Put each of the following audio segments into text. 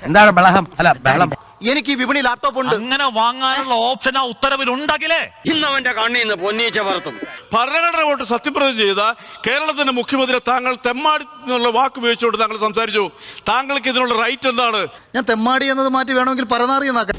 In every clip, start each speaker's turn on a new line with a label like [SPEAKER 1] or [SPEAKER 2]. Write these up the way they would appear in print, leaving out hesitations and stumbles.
[SPEAKER 1] എന്താണ് ബഹളം? അല്ല ബഹളം.
[SPEAKER 2] എനിക്ക് വിപണി ലാപ്ടോപ്പ് ഉണ്ട്.
[SPEAKER 3] അങ്ങനെ വാങ്ങാനുള്ള ഓപ്ഷൻ ആ ഉത്തരവിൽ ഉണ്ടെങ്കിലേ
[SPEAKER 4] ഇന്നവന്റെ കണ്ണീന്ന് പൊന്നീച്ച പറത്തും.
[SPEAKER 5] ഭരണഘടന കൊണ്ട് സത്യപ്രതിജ്ഞ ചെയ്ത കേരളത്തിന്റെ മുഖ്യമന്ത്രി താങ്കൾ തെമ്മാടി എന്നുള്ള വാക്ക് ഉപയോഗിച്ചുകൊണ്ട് താങ്കൾ സംസാരിച്ചു. താങ്കൾക്ക് ഇതിനുള്ള റൈറ്റ് എന്താണ്?
[SPEAKER 2] ഞാൻ തെമ്മാടി എന്നത് മാറ്റി വേണമെങ്കിൽ പറനാറി എന്നാക്കാം.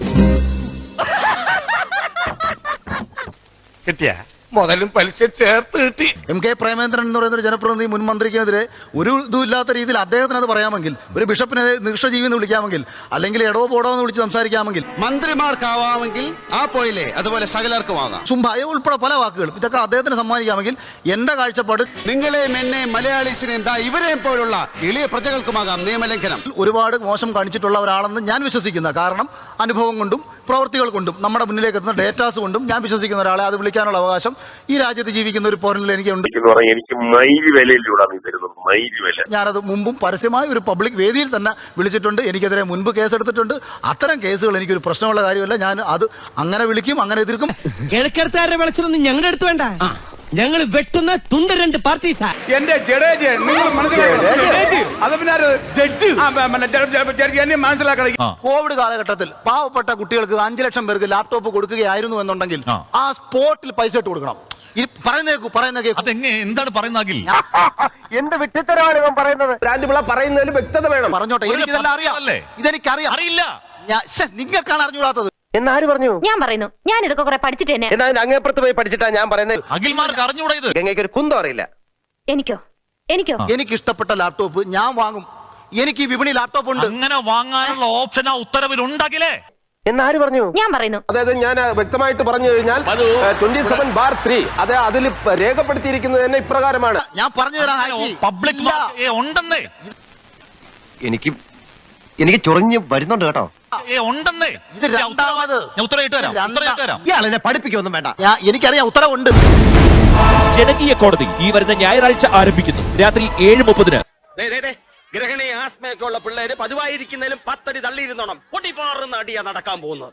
[SPEAKER 1] കിട്ടിയ മുതലും പലിശ ചേർത്ത് കിട്ടി.
[SPEAKER 2] MK പ്രേമേന്ദ്രൻ എന്ന് പറയുന്ന ഒരു ജനപ്രതിനിധി മുൻ മന്ത്രിക്കെതിരെ ഒരു ഇതുമില്ലാത്ത രീതിയിൽ അദ്ദേഹത്തിന് അത് പറയാമെങ്കിൽ, ഒരു ബിഷപ്പിനെ നിഷ്ഠജീവി എന്ന് വിളിക്കാമെങ്കിൽ, അല്ലെങ്കിൽ എടോ പോടോ എന്ന് വിളിച്ച് സംസാരിക്കാമെങ്കിൽ,
[SPEAKER 6] മന്ത്രിമാർക്കാവാമെങ്കിൽ ആ പോയില്ലേ അതുപോലെ സകലർക്കും ആകാം.
[SPEAKER 2] സുംഭയ ഉൾപ്പെടെ പല വാക്കുകളും ഇതൊക്കെ അദ്ദേഹത്തിന് സമ്മാനിക്കാമെങ്കിൽ എന്റെ കാഴ്ചപ്പാട്
[SPEAKER 6] നിങ്ങളെയും എന്നെയും മലയാളീസിനെയും ഇവരെയും പോലുള്ള എളിയ പ്രജകൾക്കുമാകാം നിയമലംഘനം.
[SPEAKER 2] ഒരുപാട് മോശം കാണിച്ചിട്ടുള്ള ഒരാളെന്ന് ഞാൻ വിശ്വസിക്കുന്ന, കാരണം അനുഭവം കൊണ്ടും പ്രവൃത്തികൾ കൊണ്ടും നമ്മുടെ മുന്നിലേക്ക് എത്തുന്ന ഡേറ്റാസ് കൊണ്ടും ഞാൻ വിശ്വസിക്കുന്ന ഒരാളെ അത് വിളിക്കാനുള്ള അവകാശം ഈ രാജ്യത്ത് ജീവിക്കുന്ന ഒരു പൗരനിൽ എനിക്കുണ്ട്.
[SPEAKER 7] എനിക്ക് മൈലി വിലയിലൂടെ തരുന്നത്, മൈലി വില.
[SPEAKER 2] ഞാനത് മുമ്പും പരസ്യമായി ഒരു പബ്ലിക് വേദിയിൽ തന്നെ വിളിച്ചിട്ടുണ്ട്. എനിക്കെതിരെ മുൻപ് കേസെടുത്തിട്ടുണ്ട്. അത്തരം കേസുകൾ എനിക്കൊരു പ്രശ്നമുള്ള കാര്യമല്ല. ഞാൻ അത് അങ്ങനെ വിളിക്കും, അങ്ങനെ എതിർക്കും.
[SPEAKER 8] കിഴക്കടുത്താരുടെ വിളിച്ചതൊന്നും ഞങ്ങളുടെ അടുത്ത് വേണ്ട. ഞങ്ങൾ വെട്ടുന്ന തുണ്ട രണ്ട് പാർട്ടീസാ.
[SPEAKER 5] എന്റെ ജഡേജ് നിങ്ങൾ മനസ്സിലാക്കണം.
[SPEAKER 2] കോവിഡ് കാലഘട്ടത്തിൽ പാവപ്പെട്ട കുട്ടികൾക്ക് 5 ലക്ഷം പേർക്ക് ലാപ്ടോപ്പ് കൊടുക്കുകയായിരുന്നു എന്നുണ്ടെങ്കിൽ ആ സ്പോട്ടിൽ പൈസ ഇട്ട് കൊടുക്കണം.
[SPEAKER 3] എന്താണ് പറയുന്നെങ്കിൽ
[SPEAKER 1] എന്ത് വിട്ടിത്തരമാണ് ഇവൻ പറയുന്നത്?
[SPEAKER 6] പറയുന്നതിൽ വ്യക്തത വേണം.
[SPEAKER 2] പറഞ്ഞോട്ടെ, എനിക്കിതെല്ലാം അറിയാം. ഇതെനിക്കറിയാം.
[SPEAKER 3] അറിയില്ല.
[SPEAKER 2] നിങ്ങൾക്കാണ് അറിഞ്ഞുകൂടാത്തത്.
[SPEAKER 1] എന്നാര് പറഞ്ഞു?
[SPEAKER 9] ഞാൻ പറയുന്നു, ഞാൻ ഇതൊക്കെ കുറെ പഠിച്ചിട്ട് തന്നെ.
[SPEAKER 1] എന്നാ അങ്ങേപ്പുറത്ത് പോയി പഠിച്ചിട്ടാ ഞാൻ പറയുന്നത്.
[SPEAKER 3] അഖിൽമാർക്ക് അറിഞ്ഞൂടാ ഇത്.
[SPEAKER 1] ഗംഗയ്ക്ക് ഒരു കുന്തം അറിയില്ല.
[SPEAKER 9] എനിക്കോ
[SPEAKER 2] എനിക്ക് ഇഷ്ടപ്പെട്ട ലാപ്ടോപ്പ് ഞാൻ വാങ്ങും. എനിക്ക് വിപണി ലാപ്ടോപ്പ് ഉണ്ട്.
[SPEAKER 3] അങ്ങനെ വാങ്ങാനുള്ള ഓപ്ഷൻ ആ ഉത്തരവിൽ ഉണ്ടെങ്കിലേ.
[SPEAKER 1] എന്നാര് പറഞ്ഞു?
[SPEAKER 9] ഞാൻ പറയുന്നു.
[SPEAKER 6] അതായത് ഞാൻ വ്യക്തമായിട്ട് പറഞ്ഞു കഴിഞ്ഞാൽ 27/3 അത് അതിൽ രേഖപ്പെടുത്തിയിരിക്കുന്നത് തന്നെ ഇപ്രകാരമാണ്.
[SPEAKER 2] ഞാൻ പറഞ്ഞു തരാം.
[SPEAKER 3] പബ്ലിക് ഉണ്ടെന്നേ.
[SPEAKER 1] എനിക്ക് ചൊറിഞ്ഞ് വരുന്നുണ്ട് കേട്ടോ.
[SPEAKER 3] ഉണ്ടെന്നേ.
[SPEAKER 2] ഇത് രണ്ടാമത്.
[SPEAKER 3] ഞാൻ ഉത്തരവിട്ട് തരാം.
[SPEAKER 1] ഇയാളെന്നെ പഠിപ്പിക്കൊന്നും വേണ്ട.
[SPEAKER 2] എനിക്കറിയാം, ഉത്തരവുണ്ട്.
[SPEAKER 10] ജനകീയ കോടതി ഈ വരുന്ന ഞായറാഴ്ച ആരംഭിക്കുന്നു. രാത്രി 7:30.
[SPEAKER 4] ഗ്രഹണി ആസ്മയൊക്കെ ഉള്ള പിള്ളേര് പതിവായിരിക്കുന്നതിലും 10 അടി തള്ളിയിരുന്നോണം. പൊട്ടിപ്പാറുന്ന അടിയാ നടക്കാൻ പോകുന്നത്.